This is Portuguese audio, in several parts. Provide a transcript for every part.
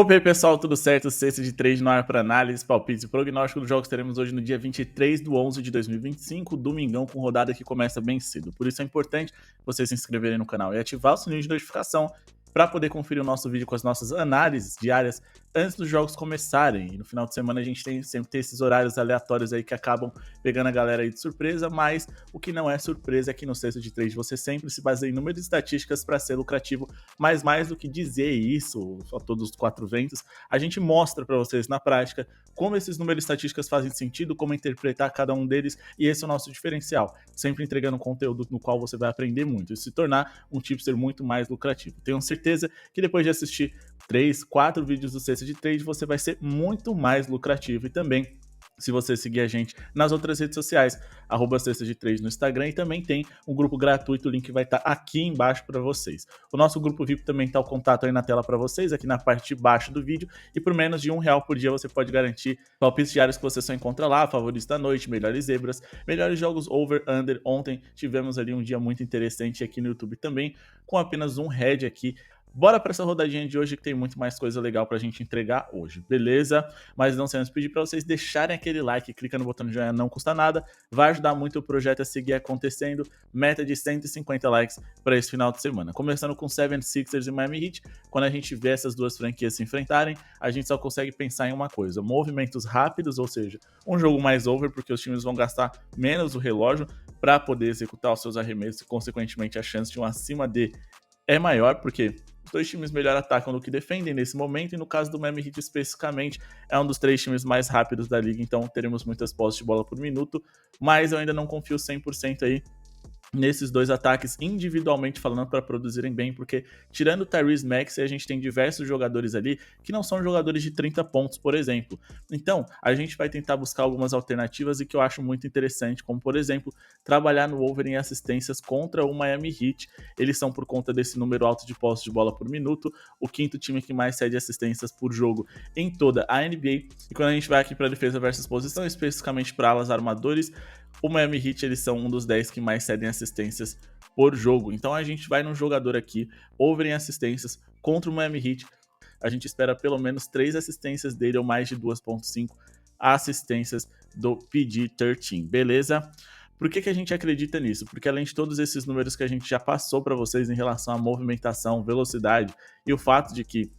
Opa, e aí pessoal, tudo certo? Sexta de 3 no ar para análise, palpites e prognóstico dos jogos que teremos hoje no dia 23/11 de 2025, domingão, com rodada que começa bem cedo. Por isso é importante vocês se inscreverem no canal e ativar o sininho de notificação para poder conferir o nosso vídeo com as nossas análises diárias antes dos jogos começarem. E no final de semana a gente sempre tem esses horários aleatórios aí que acabam pegando a galera aí de surpresa, mas o que não é surpresa é que no Sexta de Trade você sempre se baseia em números e estatísticas para ser lucrativo, mas mais do que dizer isso, só todos os quatro ventos, a gente mostra para vocês na prática como esses números e estatísticas fazem sentido, como interpretar cada um deles, e esse é o nosso diferencial, sempre entregando conteúdo no qual você vai aprender muito e se tornar um tipster muito mais lucrativo. Tenho certeza que depois de assistir 3, 4 vídeos do Sexta de Trade, você vai ser muito mais lucrativo e também se você seguir a gente nas outras redes sociais, @Sexta de Trade no Instagram, e também tem um grupo gratuito, o link vai estar aqui embaixo para vocês. O nosso grupo VIP também está o contato aí na tela para vocês, aqui na parte de baixo do vídeo, e por menos de R$1 por dia você pode garantir palpites diários que você só encontra lá, favoritos da noite, melhores zebras, melhores jogos over, under. Ontem tivemos ali um dia muito interessante aqui no YouTube também, com apenas um head aqui. Bora para essa rodadinha de hoje que tem muito mais coisa legal pra gente entregar hoje, beleza? Mas não sem antes pedir para vocês deixarem aquele like, clica no botão de joinha, não custa nada, vai ajudar muito o projeto a seguir acontecendo, meta de 150 likes para esse final de semana. Começando com 76ers e Miami Heat, quando a gente vê essas duas franquias se enfrentarem, a gente só consegue pensar em uma coisa, movimentos rápidos, ou seja, um jogo mais over, porque os times vão gastar menos o relógio para poder executar os seus arremessos e, consequentemente, a chance de um acima de é maior, porque os dois times melhor atacam do que defendem nesse momento, e no caso do Miami Heat especificamente, é um dos 3 times mais rápidos da liga, então teremos muitas posses de bola por minuto, mas eu ainda não confio 100% aí nesses dois ataques individualmente falando para produzirem bem, porque tirando o Tyrese Maxey, a gente tem diversos jogadores ali que não são jogadores de 30 pontos, por exemplo. Então, a gente vai tentar buscar algumas alternativas e que eu acho muito interessante, como por exemplo, trabalhar no over em assistências contra o Miami Heat. Eles são, por conta desse número alto de posse de bola por minuto, o quinto time que mais cede assistências por jogo em toda a NBA. E quando a gente vai aqui para defesa versus posição, especificamente para alas armadores, o Miami Heat, eles são um dos 10 que mais cedem assistências por jogo. Então a gente vai num jogador aqui, over em assistências, contra o Miami Heat. A gente espera pelo menos 3 assistências dele, ou mais de 2.5 assistências do PG-13, beleza? Por que a gente acredita nisso? Porque além de todos esses números que a gente já passou para vocês em relação à movimentação, velocidade e o fato de que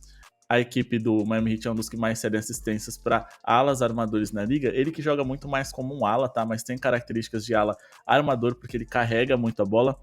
a equipe do Miami Heat é um dos que mais cedem assistências para alas armadores na liga, ele que joga muito mais como um ala, tá? Mas tem características de ala armador, porque ele carrega muito a bola.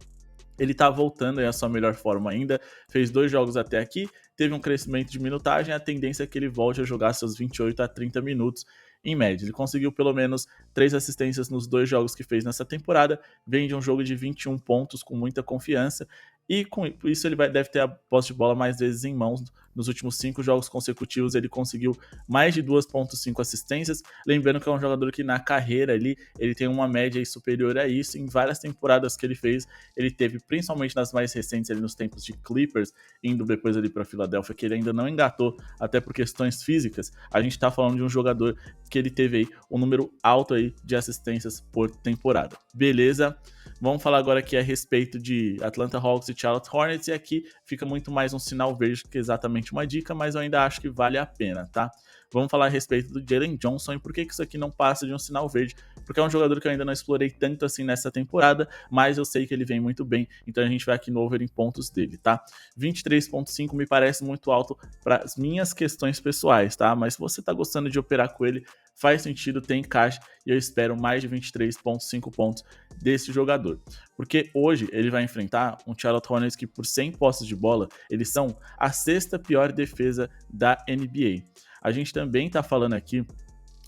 Ele tá voltando aí à sua melhor forma ainda, fez 2 jogos até aqui, teve um crescimento de minutagem, a tendência é que ele volte a jogar seus 28 a 30 minutos em média. Ele conseguiu pelo menos 3 assistências nos 2 jogos que fez nessa temporada, vem de um jogo de 21 pontos com muita confiança, e com isso ele deve ter a posse de bola mais vezes em mãos. Nos últimos 5 jogos consecutivos ele conseguiu mais de 2.5 assistências, lembrando que é um jogador que na carreira ali, ele tem uma média superior a isso. Em várias temporadas que ele fez, ele teve, principalmente nas mais recentes, ali nos tempos de Clippers, indo depois ali para Filadélfia, que ele ainda não engatou, até por questões físicas. A gente tá falando de um jogador que ele teve aí um número alto aí de assistências por temporada. Beleza? Vamos falar agora aqui a respeito de Atlanta Hawks e Charlotte Hornets, e aqui fica muito mais um sinal verde que exatamente uma dica, mas eu ainda acho que vale a pena, tá? Vamos falar a respeito do Jalen Johnson e por que isso aqui não passa de um sinal verde, porque é um jogador que eu ainda não explorei tanto assim nessa temporada, mas eu sei que ele vem muito bem, então a gente vai aqui no over em pontos dele, tá? 23.5 me parece muito alto para as minhas questões pessoais, tá? Mas se você tá gostando de operar com ele, faz sentido, tem caixa, e eu espero mais de 23.5 pontos desse jogador. Porque hoje ele vai enfrentar um Charlotte Hornets que, por 100 posses de bola, eles são a 6ª pior defesa da NBA. A gente também tá falando aqui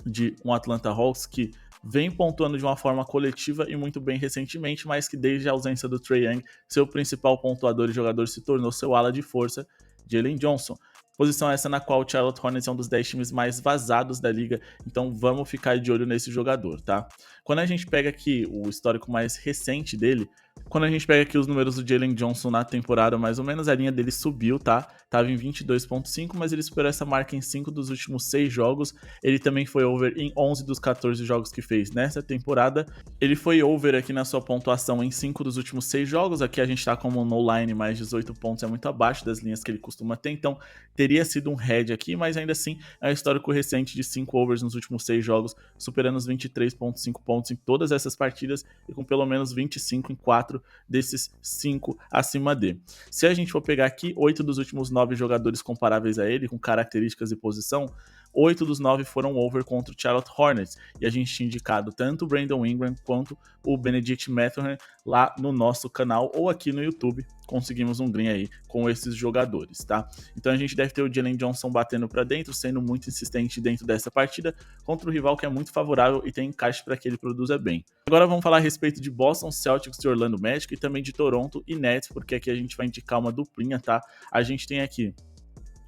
de um Atlanta Hawks que vem pontuando de uma forma coletiva e muito bem recentemente, mas que desde a ausência do Trae Young, seu principal pontuador e jogador se tornou seu ala de força, Jalen Johnson. Posição essa na qual o Charlotte Hornets é um dos 10 times mais vazados da liga, então vamos ficar de olho nesse jogador, tá? Quando a gente pega aqui o histórico mais recente dele, Quando a gente pega aqui os números do Jalen Johnson na temporada, mais ou menos a linha dele subiu, tá? Tava em 22,5, mas ele superou essa marca em 5 dos últimos 6 jogos. Ele também foi over em 11 dos 14 jogos que fez nessa temporada. Ele foi over aqui na sua pontuação em 5 dos últimos 6 jogos. Aqui a gente tá como no line, mais 18 pontos, é muito abaixo das linhas que ele costuma ter. Então teria sido um head aqui, mas ainda assim é um histórico recente de 5 overs nos últimos 6 jogos, superando os 23,5 pontos em todas essas partidas e com pelo menos 25 em 4 desses 5 acima dele. Se a gente for pegar aqui, 8 dos últimos 9 jogadores comparáveis a ele, com características e posição, 8 dos 9 foram over contra o Charlotte Hornets, e a gente tinha indicado tanto o Brandon Ingram quanto o Benedict Mathurin lá no nosso canal ou aqui no YouTube. Conseguimos um green aí com esses jogadores, tá? Então a gente deve ter o Jalen Johnson batendo para dentro, sendo muito insistente dentro dessa partida contra o rival que é muito favorável e tem encaixe para que ele produza bem. Agora vamos falar a respeito de Boston Celtics e Orlando Magic e também de Toronto e Nets, porque aqui a gente vai indicar uma duplinha, tá? A gente tem aqui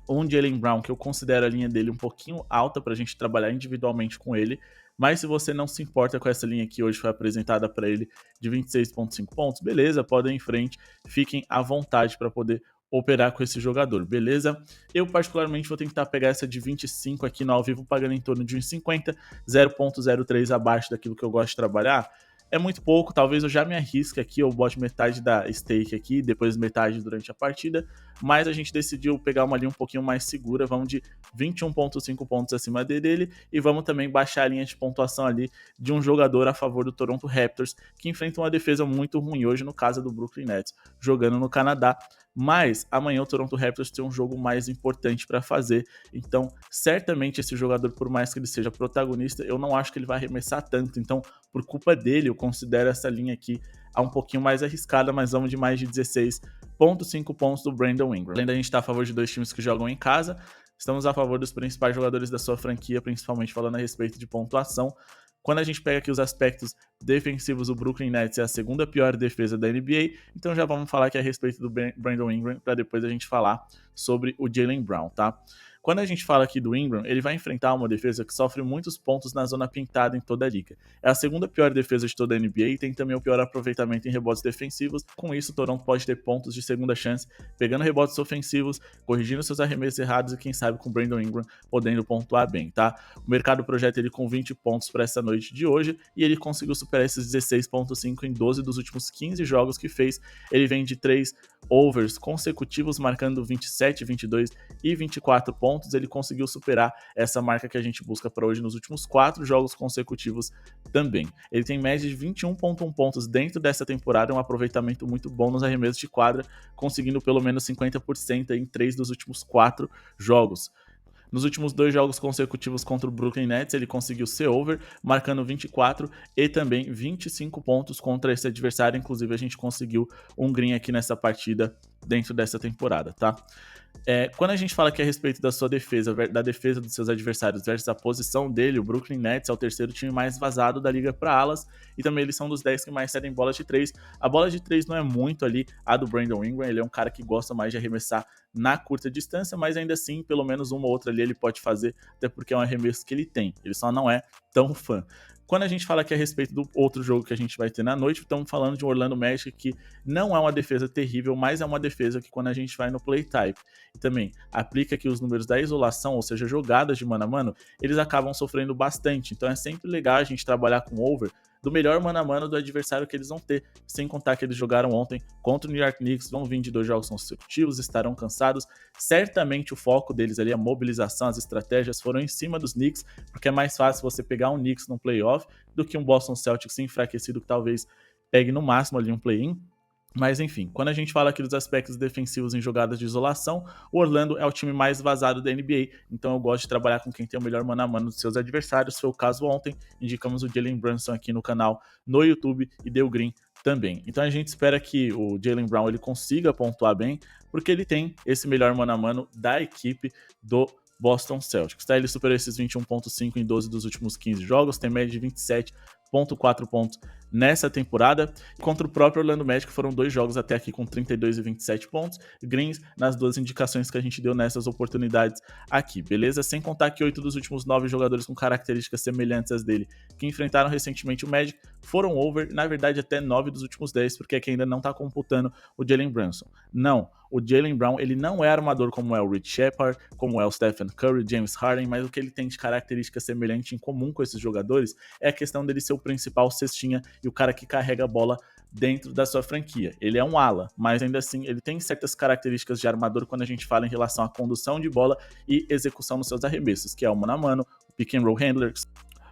um Jaylen Brown, que eu considero a linha dele um pouquinho alta para a gente trabalhar individualmente com ele, mas se você não se importa com essa linha que hoje foi apresentada para ele de 26,5 pontos, beleza, podem ir em frente, fiquem à vontade para poder operar com esse jogador, beleza? Eu particularmente vou tentar pegar essa de 25 aqui no ao vivo, pagando em torno de 1,50, 0,03 abaixo daquilo que eu gosto de trabalhar. É muito pouco, talvez eu já me arrisque aqui, eu bote metade da stake aqui, depois metade durante a partida, mas a gente decidiu pegar uma linha um pouquinho mais segura, vamos de 21,5 pontos acima dele, e vamos também baixar a linha de pontuação ali de um jogador a favor do Toronto Raptors, que enfrenta uma defesa muito ruim hoje, no caso do Brooklyn Nets, jogando no Canadá. Mas amanhã o Toronto Raptors tem um jogo mais importante para fazer, então certamente esse jogador, por mais que ele seja protagonista, eu não acho que ele vai arremessar tanto, então por culpa dele eu considero essa linha aqui um pouquinho mais arriscada, mas vamos de mais de 16,5 pontos do Brandon Ingram. Além da gente estar a favor de dois times que jogam em casa, estamos a favor dos principais jogadores da sua franquia, principalmente falando a respeito de pontuação. Quando a gente pega aqui os aspectos defensivos, o Brooklyn Nets é a segunda pior defesa da NBA, então já vamos falar aqui a respeito do Brandon Ingram, para depois a gente falar sobre o Jaylen Brown, tá? Quando a gente fala aqui do Ingram, ele vai enfrentar uma defesa que sofre muitos pontos na zona pintada em toda a liga. É a segunda pior defesa de toda a NBA e tem também o pior aproveitamento em rebotes defensivos. Com isso, o Toronto pode ter pontos de segunda chance, pegando rebotes ofensivos, corrigindo seus arremessos errados e quem sabe com o Brandon Ingram podendo pontuar bem, tá? O mercado projeta ele com 20 pontos para essa noite de hoje e ele conseguiu superar esses 16,5 em 12 dos últimos 15 jogos que fez. Ele vem de 3 overs consecutivos, marcando 27, 22 e 24 pontos. Ele conseguiu superar essa marca que a gente busca para hoje nos últimos 4 jogos consecutivos também. Ele tem média de 21,1 pontos dentro dessa temporada, um aproveitamento muito bom nos arremessos de quadra, conseguindo pelo menos 50% em 3 dos últimos 4 jogos. Nos últimos 2 jogos consecutivos contra o Brooklyn Nets, ele conseguiu ser over, marcando 24 e também 25 pontos contra esse adversário. Inclusive, a gente conseguiu um green aqui nessa partida dentro dessa temporada, tá? Quando a gente fala aqui a respeito da sua defesa, da defesa dos seus adversários versus a posição dele, o Brooklyn Nets é o terceiro time mais vazado da liga para alas e também eles são dos 10 que mais cedem bolas de 3. A bola de 3 não é muito ali a do Brandon Ingram, ele é um cara que gosta mais de arremessar na curta distância, mas ainda assim, pelo menos uma ou outra ali ele pode fazer, até porque é um arremesso que ele tem, ele só não é tão fã. Quando a gente fala aqui a respeito do outro jogo que a gente vai ter na noite, estamos falando de um Orlando Magic que não é uma defesa terrível, mas é uma defesa que quando a gente vai no play type e também aplica aqui os números da isolação, ou seja, jogadas de mano a mano, eles acabam sofrendo bastante. Então é sempre legal a gente trabalhar com over do melhor mano a mano do adversário que eles vão ter, sem contar que eles jogaram ontem contra o New York Knicks, vão vir de 2 jogos consecutivos, estarão cansados, certamente o foco deles ali, a mobilização, as estratégias foram em cima dos Knicks, porque é mais fácil você pegar um Knicks no playoff do que um Boston Celtics enfraquecido que talvez pegue no máximo ali um play-in. Mas enfim, quando a gente fala aqui dos aspectos defensivos em jogadas de isolação, o Orlando é o time mais vazado da NBA, então eu gosto de trabalhar com quem tem o melhor mano a mano dos seus adversários. Foi o caso ontem, indicamos o Jalen Brunson aqui no canal, no YouTube e deu green também. Então a gente espera que o Jaylen Brown ele consiga pontuar bem, porque ele tem esse melhor mano a mano da equipe do Boston Celtics, tá? Ele superou esses 21,5 em 12 dos últimos 15 jogos, tem média de 27,4 pontos nessa temporada. Contra o próprio Orlando Magic foram 2 jogos até aqui com 32 e 27 pontos, greens nas 2 indicações que a gente deu nessas oportunidades aqui, beleza? Sem contar que 8 dos últimos 9 jogadores com características semelhantes às dele, que enfrentaram recentemente o Magic, foram over, na verdade até 9 dos últimos 10, porque aqui ainda não tá computando o Jalen Brunson. Não, o Jaylen Brown, ele não é armador como é o Rich Shepard, como é o Stephen Curry, James Harden, mas o que ele tem de característica semelhante em comum com esses jogadores é a questão dele ser o principal cestinha e o cara que carrega a bola dentro da sua franquia. Ele é um ala, mas ainda assim ele tem certas características de armador quando a gente fala em relação à condução de bola e execução nos seus arremessos, que é o mano a mano, o pick and roll handlers.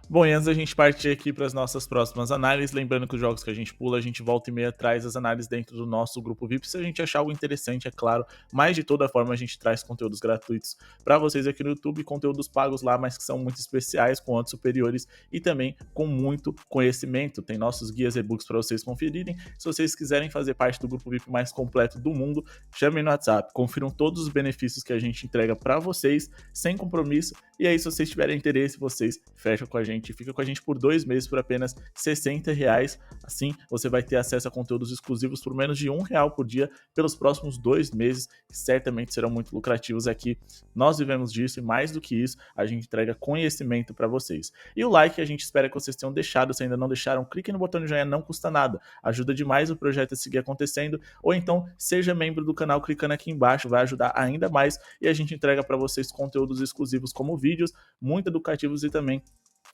Bom, e antes da gente partir aqui para as nossas próximas análises, lembrando que os jogos que a gente pula, a gente volta e meia traz as análises dentro do nosso grupo VIP, se a gente achar algo interessante, é claro, mas de toda forma a gente traz conteúdos gratuitos para vocês aqui no YouTube, conteúdos pagos lá, mas que são muito especiais, com odds superiores e também com muito conhecimento. Tem nossos guias e-books para vocês conferirem. Se vocês quiserem fazer parte do grupo VIP mais completo do mundo, chamem no WhatsApp, confiram todos os benefícios que a gente entrega para vocês, sem compromisso, e aí se vocês tiverem interesse, vocês fecham com a gente. Fica com a gente por 2 meses por apenas R$60. Assim, você vai ter acesso a conteúdos exclusivos por menos de R$1 por dia pelos próximos 2 meses, que certamente serão muito lucrativos aqui. Nós vivemos disso e mais do que isso, a gente entrega conhecimento para vocês. E o like, a gente espera que vocês tenham deixado. Se ainda não deixaram, clique no botão de joinha, não custa nada. Ajuda demais o projeto a seguir acontecendo. Ou então, seja membro do canal clicando aqui embaixo, vai ajudar ainda mais. E a gente entrega para vocês conteúdos exclusivos como vídeos, muito educativos, e também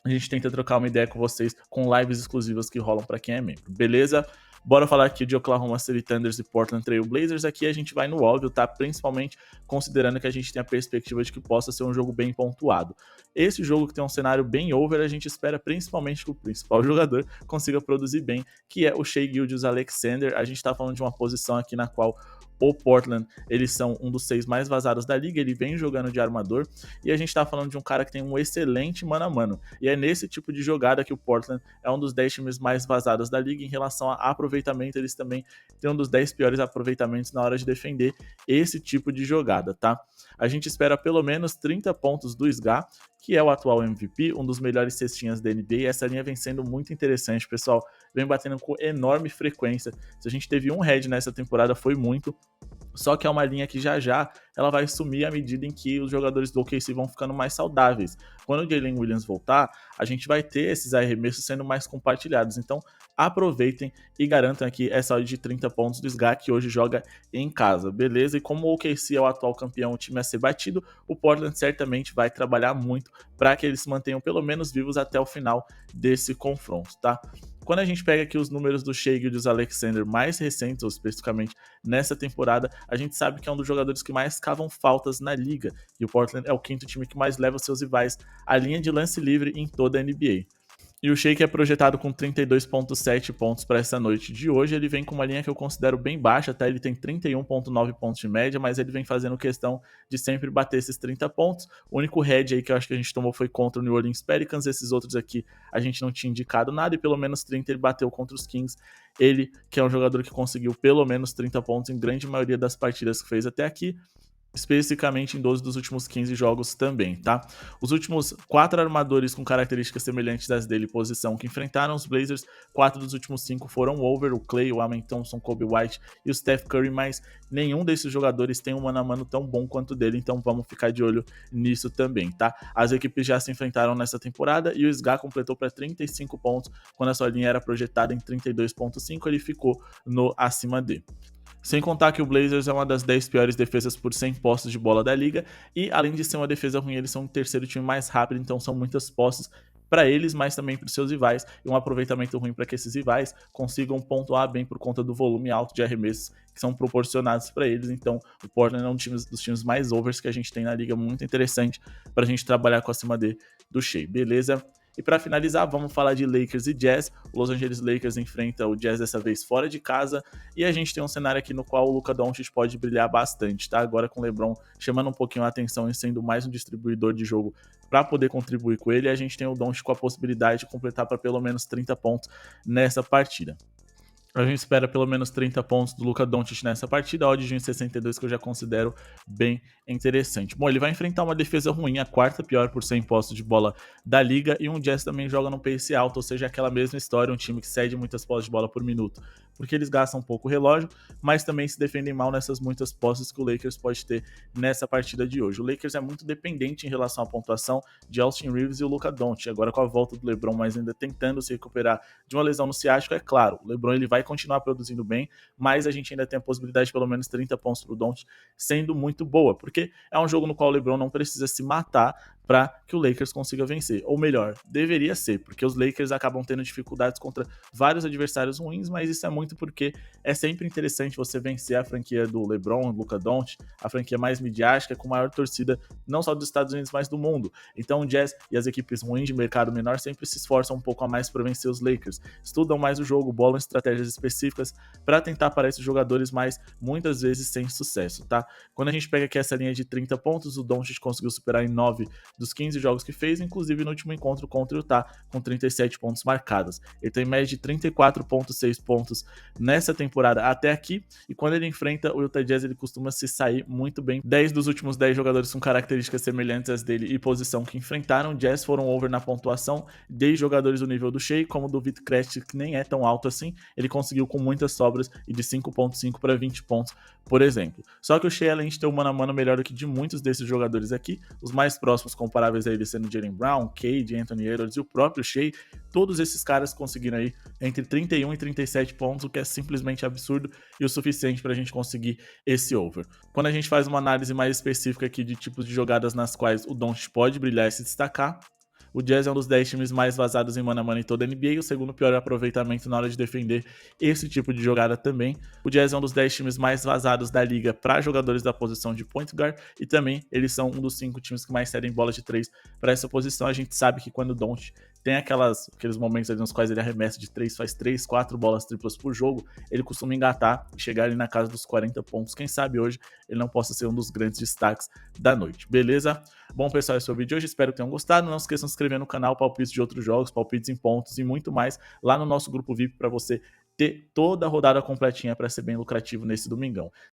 a gente tenta trocar uma ideia com vocês com lives exclusivas que rolam para quem é membro, beleza? Bora falar aqui de Oklahoma City Thunders e Portland Trail Blazers. Aqui a gente vai no óbvio, tá? Principalmente considerando que a gente tem a perspectiva de que possa ser um jogo bem pontuado. Esse jogo que tem um cenário bem over, a gente espera principalmente que o principal jogador consiga produzir bem, que é o Shai Gilgeous-Alexander. A gente tá falando de uma posição aqui na qual o Portland, eles são um dos 6 mais vazados da liga, ele vem jogando de armador, e a gente tá falando de um cara que tem um excelente mano a mano, e é nesse tipo de jogada que o Portland é um dos 10 times mais vazados da liga. Em relação a aproveitamento, eles também têm um dos 10 piores aproveitamentos na hora de defender esse tipo de jogada, tá? A gente espera pelo menos 30 pontos do SGA, que é o atual MVP, um dos melhores cestinhas da NBA, e essa linha vem sendo muito interessante, pessoal, vem batendo com enorme frequência. Se a gente teve um head nessa temporada, foi muito. Só que é uma linha que já ela vai sumir à medida em que os jogadores do OKC vão ficando mais saudáveis. Quando o Jalen Williams voltar, a gente vai ter esses arremessos sendo mais compartilhados. Então, aproveitem e garantam aqui essa odd de 30 pontos do SGA, que hoje joga em casa, beleza? E como o OKC é o atual campeão, o time a ser batido, o Portland certamente vai trabalhar muito para que eles se mantenham pelo menos vivos até o final desse confronto, tá? Quando a gente pega aqui os números do Shai Gilgeous-Alexander mais recentes, ou especificamente nessa temporada, a gente sabe que é um dos jogadores que mais cavam faltas na liga, e o Portland é o 5º time que mais leva seus rivais à linha de lance livre em toda a NBA. E o Shake é projetado com 32,7 pontos para essa noite de hoje. Ele vem com uma linha que eu considero bem baixa, tá? Ele tem 31,9 pontos de média, mas ele vem fazendo questão de sempre bater esses 30 pontos. O único head aí que eu acho que a gente tomou foi contra o New Orleans Pelicans. Esses outros aqui a gente não tinha indicado nada, e pelo menos 30 ele bateu contra os Kings. Ele, que é um jogador que conseguiu pelo menos 30 pontos em grande maioria das partidas que fez até aqui, especificamente em 12 dos últimos 15 jogos também, tá? Os últimos 4 armadores com características semelhantes às dele posição que enfrentaram os Blazers, 4 dos últimos 5 foram over, o Klay, o Amen Thompson, Kobe White e o Steph Curry, mas nenhum desses jogadores tem um mano a mano tão bom quanto dele, então vamos ficar de olho nisso também, tá? As equipes já se enfrentaram nessa temporada e o SGA completou para 35 pontos, quando a sua linha era projetada em 32,5, ele ficou no acima D. Sem contar que o Blazers é uma das 10 piores defesas por 100 posses de bola da liga, e além de ser uma defesa ruim, eles são o 3º time mais rápido, então são muitas posses para eles, mas também para os seus rivais, e um aproveitamento ruim para que esses rivais consigam pontuar bem por conta do volume alto de arremessos que são proporcionados para eles. Então o Portland é um dos times mais overs que a gente tem na liga, muito interessante para a gente trabalhar com acima do Shai, beleza? E para finalizar, vamos falar de Lakers e Jazz. O Los Angeles Lakers enfrenta o Jazz dessa vez fora de casa, e a gente tem um cenário aqui no qual o Luka Doncic pode brilhar bastante, tá? Agora com o LeBron chamando um pouquinho a atenção e sendo mais um distribuidor de jogo para poder contribuir com ele, a gente tem o Doncic com a possibilidade de completar para pelo menos 30 pontos nessa partida. A gente espera pelo menos 30 pontos do Luka Doncic nessa partida, a odd de 1,62 que eu já considero bem interessante. Bom, ele vai enfrentar uma defesa ruim, a quarta pior por 100 postos de bola da liga, e um Jazz também joga num pace alto, ou seja, aquela mesma história, um time que cede muitas posses de bola por minuto, porque eles gastam um pouco o relógio, mas também se defendem mal nessas muitas posses que o Lakers pode ter nessa partida de hoje. O Lakers é muito dependente em relação à pontuação de Austin Reeves e o Luka Doncic, agora com a volta do LeBron, mas ainda tentando se recuperar de uma lesão no ciático, é claro, o LeBron ele vai continuar produzindo bem, mas a gente ainda tem a possibilidade de pelo menos 30 pontos para o Doncic, sendo muito boa, porque é um jogo no qual o LeBron não precisa se matar para que o Lakers consiga vencer. Ou melhor, deveria ser, porque os Lakers acabam tendo dificuldades contra vários adversários ruins, mas isso é muito porque é sempre interessante você vencer a franquia do LeBron, Luka Doncic, a franquia mais midiática, com maior torcida, não só dos Estados Unidos, mas do mundo. Então o Jazz e as equipes ruins de mercado menor sempre se esforçam um pouco a mais para vencer os Lakers, estudam mais o jogo, bolam estratégias específicas para tentar parar esses jogadores, mas muitas vezes sem sucesso, tá? Quando a gente pega aqui essa linha de 30 pontos, o Doncic conseguiu superar em 9 dos 15 jogos que fez, inclusive no último encontro contra o Utah, com 37 pontos marcados. Ele tem média de 34,6 pontos nessa temporada até aqui, e quando ele enfrenta o Utah Jazz, ele costuma se sair muito bem. 10 dos últimos 10 jogadores com características semelhantes às dele e posição que enfrentaram, o Jazz foram over na pontuação, desde jogadores do nível do Shea, como do Vit Krejci, que nem é tão alto assim, ele conseguiu com muitas sobras e de 5,5 para 20 pontos, por exemplo. Só que o Shea, além de ter um mano a mano melhor do que de muitos desses jogadores aqui, os mais próximos comparáveis a ele sendo Jaylen Brown, Cade, Anthony Edwards e o próprio Shea, todos esses caras conseguiram aí entre 31 e 37 pontos, o que é simplesmente absurdo e o suficiente para a gente conseguir esse over. Quando a gente faz uma análise mais específica aqui de tipos de jogadas nas quais o Doncic pode brilhar e se destacar, o Jazz é um dos 10 times mais vazados em mano a mano em toda a NBA, o segundo pior aproveitamento na hora de defender esse tipo de jogada também. O Jazz é um dos 10 times mais vazados da liga para jogadores da posição de point guard, e também eles são um dos 5 times que mais cedem bola de 3 para essa posição. A gente sabe que quando o Doncic tem aqueles momentos ali nos quais ele arremessa de 3, faz 3, 4 bolas triplas por jogo, ele costuma engatar e chegar ali na casa dos 40 pontos. Quem sabe hoje ele não possa ser um dos grandes destaques da noite, beleza? Bom, pessoal, esse é o vídeo de hoje, espero que tenham gostado. Não se esqueçam de se inscrever no canal, palpites de outros jogos, palpites em pontos e muito mais lá no nosso grupo VIP para você ter toda a rodada completinha para ser bem lucrativo nesse domingão.